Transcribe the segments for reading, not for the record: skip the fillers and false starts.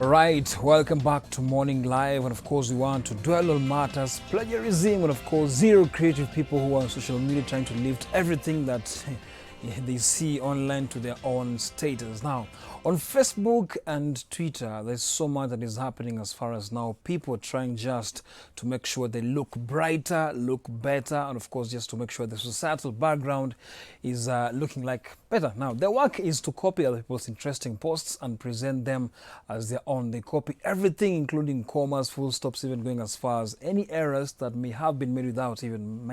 Right, welcome back to Morning Live, and of course we want to dwell on matters plagiarism, and of course zero creative people who are on social media trying to lift everything that they see online to their own status. Now, on Facebook and Twitter, there's so much that is happening as far as now people trying just to make sure they look brighter, look better, and of course just to make sure the societal background is looking like better. Now, their work is to copy other people's interesting posts and present them as their own. They copy everything, including commas, full stops, even going as far as any errors that may have been made without even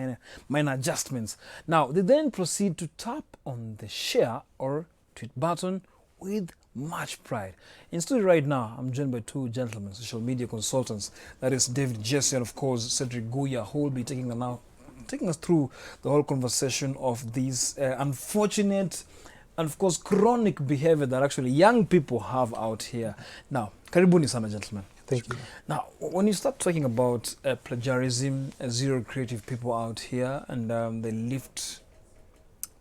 minor adjustments. Now, they then proceed to tap on the share or tweet button with much pride. In studio right now, I'm joined by two gentlemen, social media consultants. That is David Jesse and of course Cedric Guya, who will be taking us through the whole conversation of these unfortunate and of course chronic behavior that actually young people have out here. Now, karibuni sana gentlemen. Thank you. Now, when you start talking about plagiarism, zero creative people out here, and they lift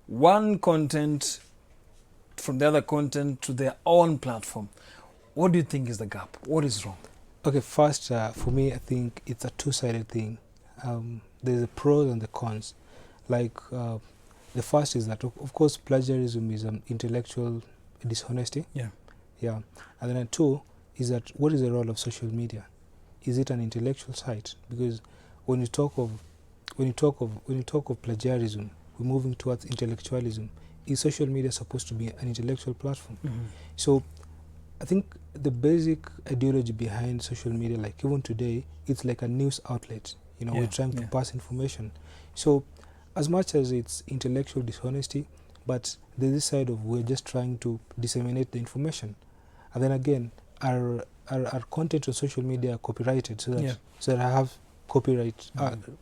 one content from the other content to their own platform, what do you think is the gap? What is wrong? Okay, first, for me, I think it's a two-sided thing. There's the pros and the cons. Like, the first is that, of course, plagiarism is an intellectual dishonesty. Yeah. Yeah. And then two is that what is the role of social media? Is it an intellectual site? Because when you talk of plagiarism, we're moving towards intellectualism. Is social media supposed to be an intellectual platform? Mm-hmm. So I think the basic ideology behind social media, like even today, it's like a news outlet. You know, Yeah, we're trying to pass information. So as much as it's intellectual dishonesty, but there's this side of we're just trying to disseminate the information. And then again, our content on social media are copyrighted, so that I have copyright.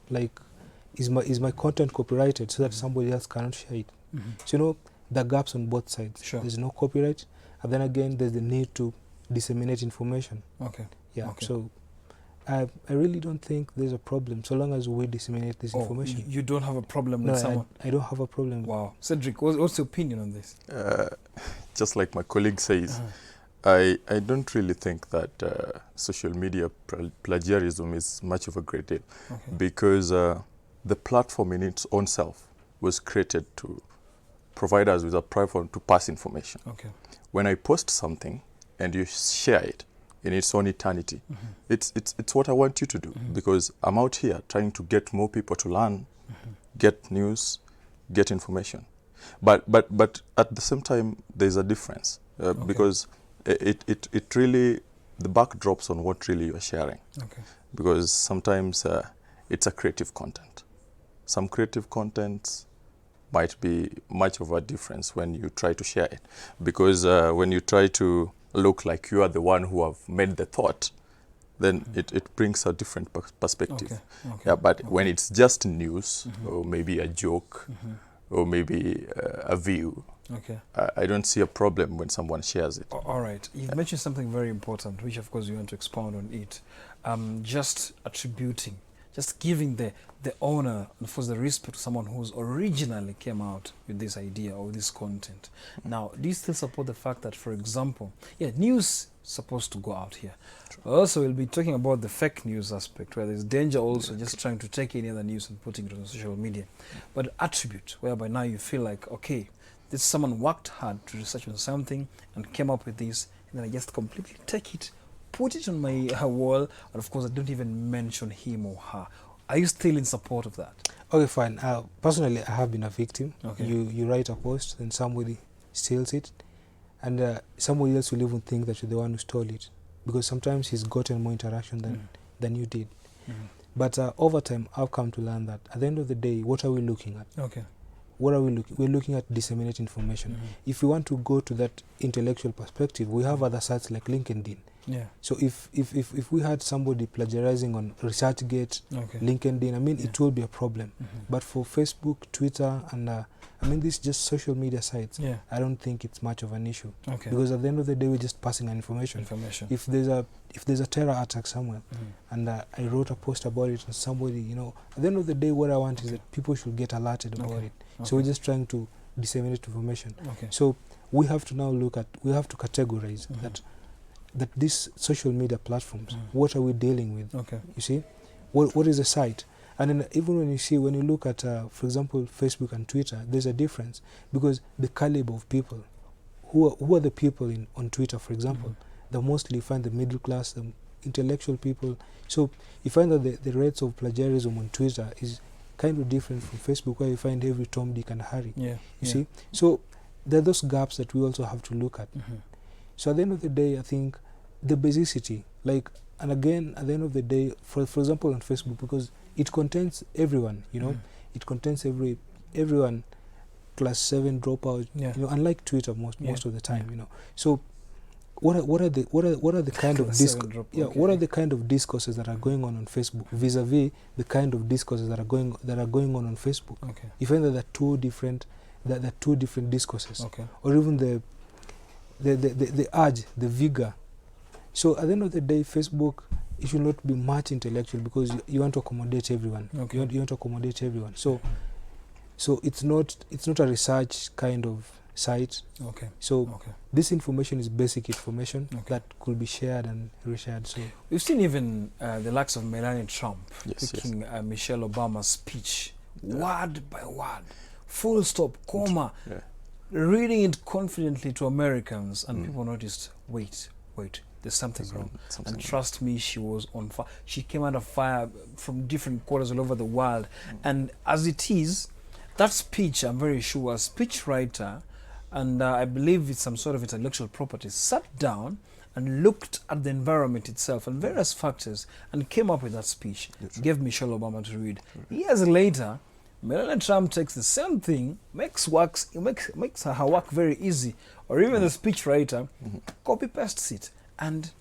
Like, is my content copyrighted so that somebody else cannot share it? Mm-hmm. So, you know, the gaps on both sides. Sure. There's no copyright, and then again, there's the need to disseminate information. Okay. Yeah. Okay. So, I really don't think there's a problem so long as we disseminate this information. You don't have a problem No, with someone? I don't have a problem. Wow. Cedric, what's your opinion on this? Just like my colleague says, I don't really think that social media plagiarism is much of a great deal, because the platform in its own self was created to provide us with a platform to pass information. Okay. When I post something and you share it in its own eternity, it's what I want you to do, because I'm out here trying to get more people to learn, get news, get information. But at the same time, there's a difference, because it really, the buck drops on what really you're sharing. Okay. Because sometimes it's a creative content. Some creative contents might be much of a difference when you try to share it. Because when you try to look like you are the one who have made the thought, then it brings a different perspective. Okay. Okay. Yeah, but when it's just news, or maybe a joke, or maybe a view, Okay. I don't see a problem when someone shares it. All right. You've mentioned something very important, which of course you want to expound on it. Just attributing, just giving the honor and for the respect to someone who's originally came out with this idea or this content. Now, do you still support the fact that, for example, news supposed to go out here? Also, we'll be talking about the fake news aspect, where there's danger also just trying to take any other news and putting it on social media. But attribute, whereby now you feel like, okay, this someone worked hard to research on something and came up with this, and then I just completely take it, put it on my wall, and of course I don't even mention him or her. Are you still in support of that? Okay, fine. Personally, I have been a victim. Okay. You write a post, and somebody steals it, and somebody else will even think that you're the one who stole it, because sometimes he's gotten more interaction than you did. But over time, I've come to learn that at the end of the day, what are we looking at? Okay. What are we looking? We're looking at disseminating information. If we want to go to that intellectual perspective, we have other sites like LinkedIn. Yeah. So if we had somebody plagiarizing on ResearchGate, LinkedIn, I mean, it will be a problem. But for Facebook, Twitter, and I mean, these just social media sites, I don't think it's much of an issue. Okay. Because at the end of the day, we're just passing an information. If there's a terror attack somewhere, and I wrote a post about it, and somebody, you know, at the end of the day, what I want is that people should get alerted about it. So we're just trying to disseminate information. So we have to now we have to categorize that that these social media platforms, what are we dealing with? Okay. You see, what is the site? And then even when you look at, for example, Facebook and Twitter, there's a difference, because the caliber of people, who are the people on Twitter, for example, they mostly find the middle class, the intellectual people. So you find that the rates of plagiarism on Twitter is kind of different from Facebook, where you find every Tom, Dick and Harry. Yeah. You see? So there are those gaps that we also have to look at. So at the end of the day, I think the basicity, like, and again, at the end of the day, for example, on Facebook, because it contains everyone, you know, it contains everyone, class 7 dropout, you know, unlike Twitter most of the time, you know. So what are the kind of what are the kind of discourses that are going on Facebook vis-a-vis the kind of discourses that are going on Facebook? Okay. You find that there are two different discourses, or even the urge, the vigor. So at the end of the day, Facebook, it should not be much intellectual, because you want to accommodate everyone. You want to accommodate everyone. So it's not a research kind of site. So this information is basic information that could be shared and reshared. So we've seen even the likes of Melania Trump picking Michelle Obama's speech word by word, full stop, comma, reading it confidently to Americans, and people noticed, wait, there's something wrong. And trust me, she was on fire. She came out of fire from different quarters all over the world. And as it is, that speech, I'm very sure, a speech writer, and I believe it's some sort of intellectual property, sat down and looked at the environment itself and various factors and came up with that speech, gave Michelle Obama to read. Years later, Melania Trump takes the same thing, makes her work very easy, or even the speech writer copy-pastes it and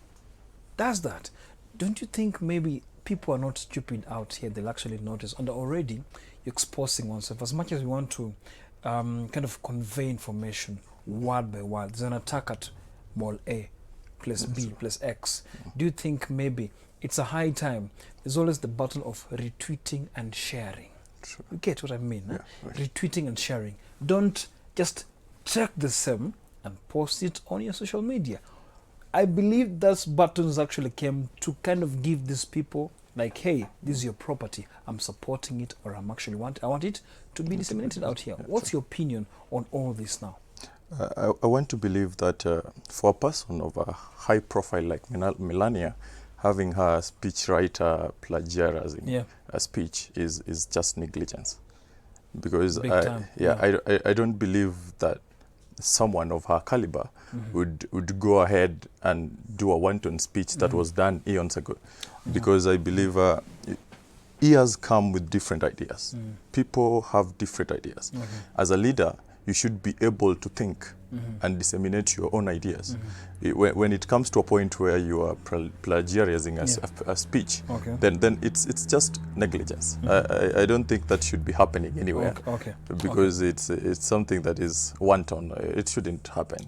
does that. Don't you think maybe people are not stupid out here? They'll actually notice, and already you're exposing oneself. As much as we want to kind of convey information word by word, there's an attack at mall A plus B plus X. Do you think maybe it's a high time? There's always the battle of retweeting and sharing. You get what I mean? Retweeting and sharing. Don't just check the same and post it on your social media. I believe those buttons actually came to kind of give these people, like, hey, this is your property, I'm supporting it, or I want it to be disseminated out here. What's your opinion on all this now? I want to believe that for a person of a high profile like Melania, having her speechwriter plagiarizing a speech is just negligence. Because I don't believe that someone of her caliber would go ahead and do a wanton speech that was done eons ago. Because I believe ears come with different ideas. People have different ideas. As a leader, you should be able to think and disseminate your own ideas. When it comes to a point where you are plagiarizing a speech, then it's just negligence. I don't think that should be happening anywhere. Because it's something that is wanton. It shouldn't happen.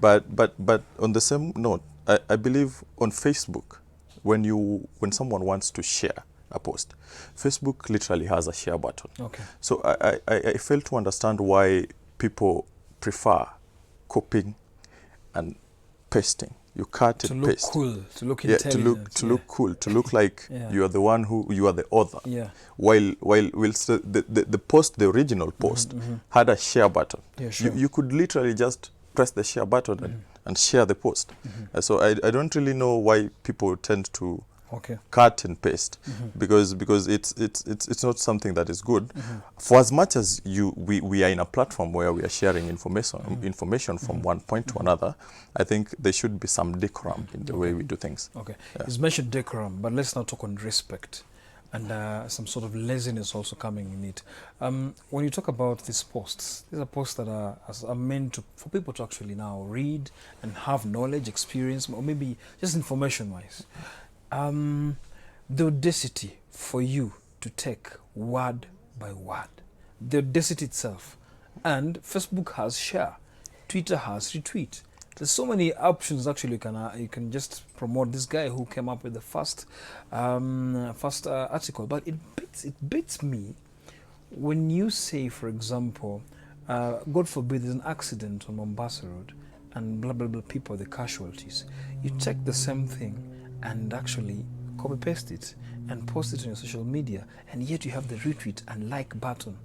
But on the same note, I believe on Facebook, when someone wants to share a post, Facebook literally has a share button. So I fail to understand why people prefer copying and pasting. You cut and paste. To look cool, to look intelligent. To look cool, to look like you are the one you are the author. While the post, the original post, had a share button. You could literally just press the share button and share the post. So I don't really know why people tend to cut and paste, because it's not something that is good. For as much as we are in a platform where we are sharing information from one point to another, I think there should be some decorum in the way we do things. He's mentioned decorum, but let's now talk on respect and some sort of laziness also coming in it. When you talk about these are posts that are meant for people to actually now read and have knowledge, experience, or maybe just information-wise. The audacity for you to take word by word, the audacity itself. And Facebook has share, Twitter has retweet. There's so many options actually. You can just promote this guy who came up with the first article. But it beats me when you say, for example, God forbid, there's an accident on Mombasa Road, and blah blah blah people are the casualties. You take the same thing and actually copy paste it and post it on your social media, and yet you have the retweet and like button.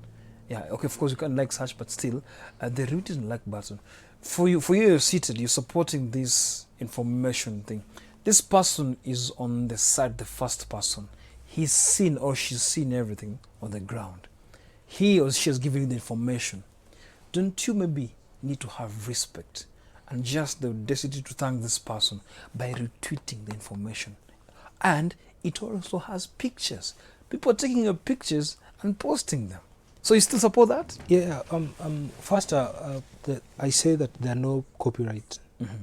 Yeah, okay, of course you can't like such, but still, the retweet and like button. For you, you're seated, you're supporting this information thing. This person is on the side, the first person. He's seen or she's seen everything on the ground. He or she is giving you the information. Don't you maybe need to have respect and just the audacity to thank this person by retweeting the information? And it also has pictures. People are taking your pictures and posting them. So you still support that? Yeah. First, I say that there are no copyright.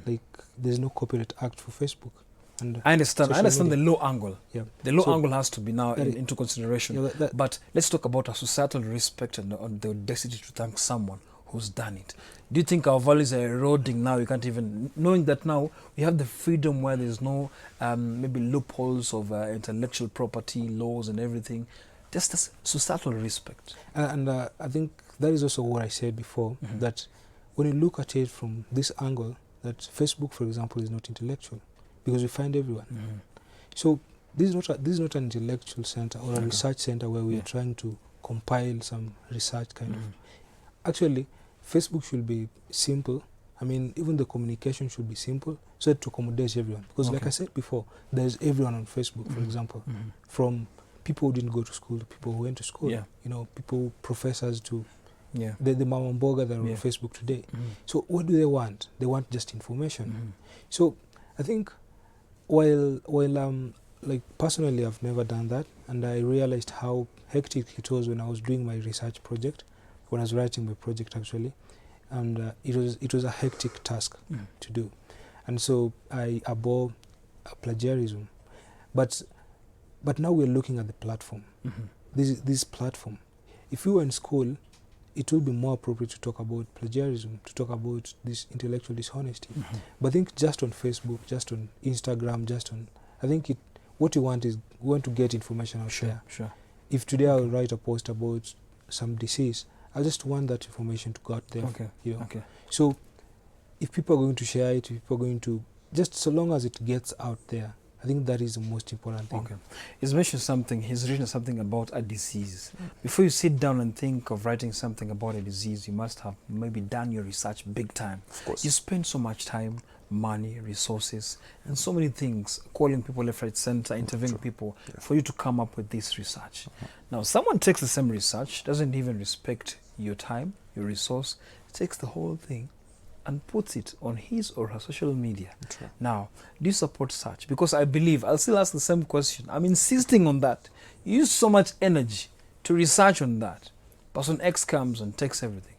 Like there's no copyright act for Facebook. And I understand. I understand media. the low angle. Yeah. The low So angle has to be now into consideration. Yeah, but let's talk about a societal respect and the audacity to thank someone who's done it. Do you think our values are eroding now? You can't even, knowing that now we have the freedom where there's no maybe loopholes of intellectual property laws and everything. Just as societal respect. And I think that is also what I said before, that when you look at it from this angle, that Facebook, for example, is not intellectual, because we find everyone. So this is not an intellectual center or a research center where we are trying to compile some research kind of. Actually, Facebook should be simple. I mean, even the communication should be simple, so to accommodate everyone. Because like I said before, there's everyone on Facebook, for example, from people who didn't go to school to people who went to school. You know, people, professors to the mama mboga that are on Facebook today. So what do they want? They want just information. So I think while like personally I've never done that, and I realized how hectic it was when I was doing my research project, when I was writing my project actually, and it was a hectic task to do, and so I abhor plagiarism, but now we're looking at the platform. This platform, if we were in school, it would be more appropriate to talk about plagiarism, to talk about this intellectual dishonesty. But I think just on Facebook, just on Instagram, I think what you want is, we want to get information out there. If today I'll write a post about some disease, I just want that information to go out there. You know? So if people are going to share it, if people are going to, just so long as it gets out there, I think that is the most important thing. He's mentioned something, he's written something about a disease. Before you sit down and think of writing something about a disease, you must have maybe done your research big time. Of course. You spend so much time, money, resources, and so many things, calling people left, right, center, interviewing people, for you to come up with this research. Now, someone takes the same research, doesn't even respect your time, your resource, takes the whole thing and puts it on his or her social media. Now, do you support such? Because I believe, I'll still ask the same question. I'm insisting on that. You use so much energy to research on that. Person X comes and takes everything.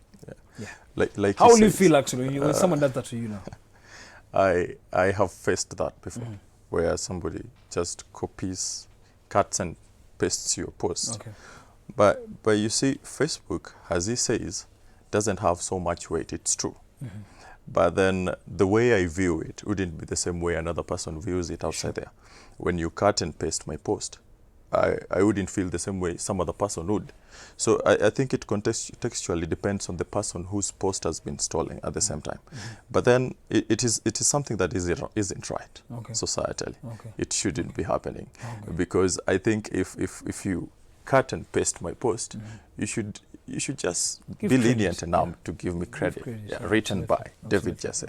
Like how will you feel actually when someone does that to you now? I have faced that before, where somebody just copies, cuts and pastes your post. But you see, Facebook, as he says, doesn't have so much weight. It's true. But then the way I view it wouldn't be the same way another person views it outside there. When you cut and paste my post, I wouldn't feel the same way some other person would. So I think it contextually depends on the person whose post has been stolen at the same time. But then it is something that isn't right societally. It shouldn't be happening. Because I think if you cut and paste my post, you should just give be lenient enough to give me credit. Written by David Jesse.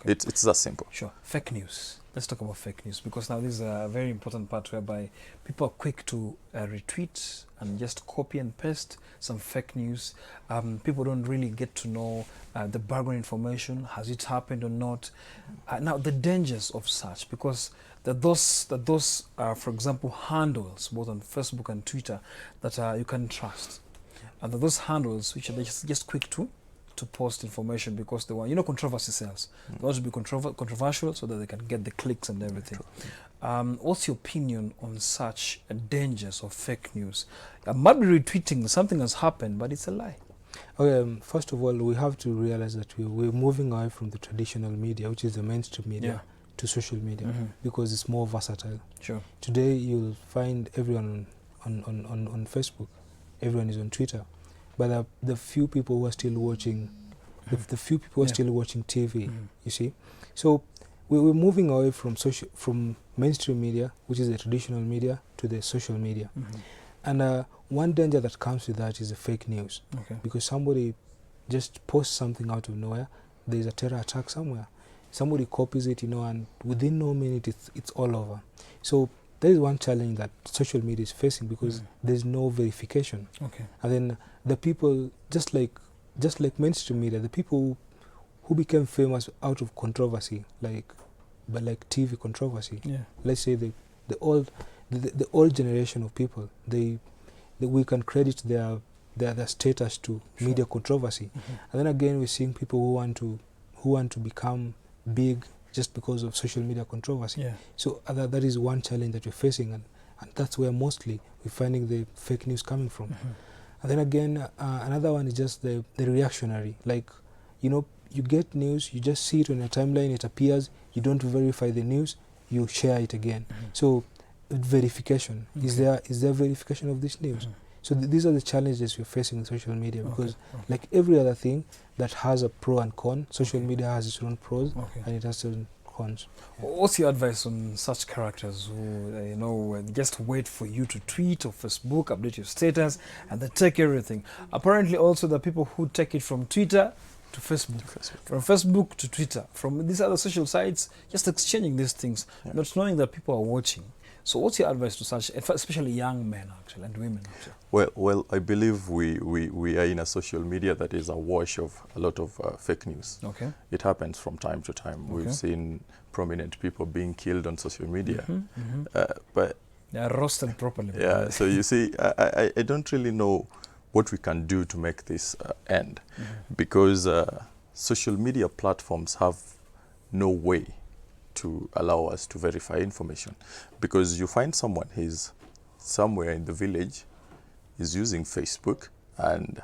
It's that simple. Fake news. Let's talk about fake news, because now this is a very important part whereby people are quick to retweet and just copy and paste some fake news. People don't really get to know the background information. Has it happened or not? Now the dangers of such, because those for example, handles both on Facebook and Twitter that you can trust. And those handles which are just quick to post information because they want, controversy sells. They want to be controversial so that they can get the clicks and everything. What's your opinion on such dangers of fake news? I might be retweeting something has happened, but it's a lie. First of all, we have to realize that we're moving away from the traditional media, which is the mainstream media, to social media, because it's more versatile. Today, you'll find everyone on Facebook. Everyone is on Twitter. But the few people who are still watching The few people are Yeah. still watching TV. You see, so we're moving away from mainstream media, which is the traditional media, to the social media. And one danger that comes with that is the fake news, Okay. because somebody just posts something out of nowhere. There's a terror attack somewhere. Somebody copies it, and within no minute it's all over. So there is one challenge that social media is facing, because there's no verification. Okay. And then the people, just like mainstream media, the people who became famous out of controversy, like TV controversy. Yeah. Let's say the old generation of people, we can credit their status to media controversy. And then again, we're seeing people who want to become big just because of social media controversy. Yeah. So that is one challenge that we're facing, and that's where mostly we're finding the fake news coming from. And then again, another one is just the reactionary. Like, you get news, you just see it on your timeline, it appears, you don't verify the news, you share it again. So verification, is there verification of this news? So these are the challenges we're facing with social media, because like every other thing that has a pro and con, social media has its own pros and it has its own cons. What's your advice on such characters who, just wait for you to tweet or Facebook, update your status, and they take everything? Apparently, also the people who take it from Twitter to Facebook, from Facebook to Twitter, from these other social sites, just exchanging these things, not knowing that people are watching. So what's your advice to such, especially young men actually, and women actually? Well, I believe we are in a social media that is a wash of a lot of fake news. Okay. It happens from time to time. We've seen prominent people being killed on social media. But they are roasted properly. Yeah, so you see, I don't really know what we can do to make this end, because social media platforms have no way to allow us to verify information, because you find someone, he's somewhere in the village, he's using Facebook, and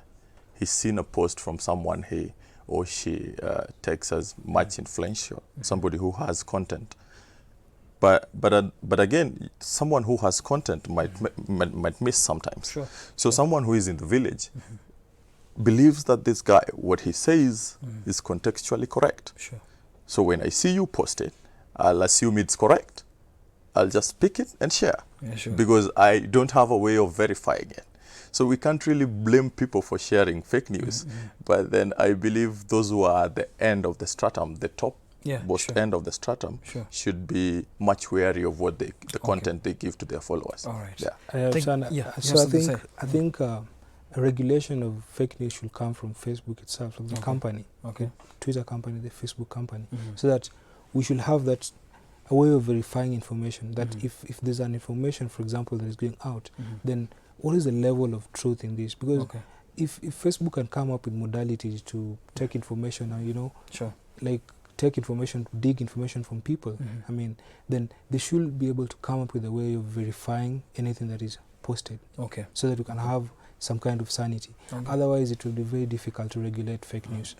he's seen a post from someone he or she takes as much influential, somebody who has content. But again, someone who has content might miss sometimes. Sure. So someone who is in the village believes that this guy, what he says is contextually correct. Sure. So when I see you post it, I'll assume it's correct. I'll just pick it and share, because I don't have a way of verifying it. So we can't really blame people for sharing fake news. But then I believe those who are at the end of the stratum, the top end of the stratum, should be much wary of what the content they give to their followers. All right. So I think a regulation of fake news should come from Facebook itself, from the company, the Twitter company, the Facebook company, so that we should have that a way of verifying information, that if there's an information, for example, that is going out, then what is the level of truth in this? Because if Facebook can come up with modalities to take information and, like take information, dig information from people, I mean, then they should be able to come up with a way of verifying anything that is posted, so that we can have some kind of sanity. Otherwise, it will be very difficult to regulate fake news.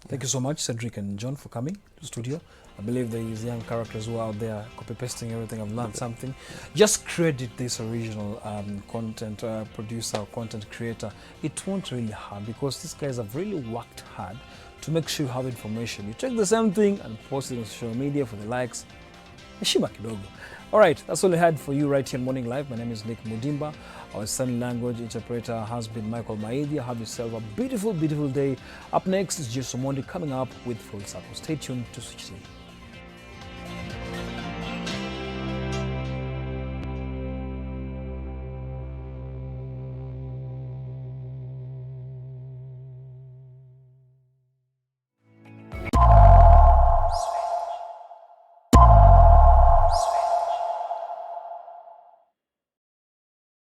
Thank you so much, Cedric and John, for coming to the studio. I believe these young characters who are out there copy-pasting everything, have learned something. Just credit this original content producer, content creator. It won't really hard, because these guys have really worked hard to make sure you have information. You take the same thing and post it on social media for the likes. Heshima kidogo. All right, that's all I had for you right here in Morning Live. My name is Nick Mudimba. Our sign language interpreter has been Michael Maidi. Have yourself a beautiful, beautiful day. Up next is Jason Mondi coming up with Full Circle. Stay tuned to Switch TV.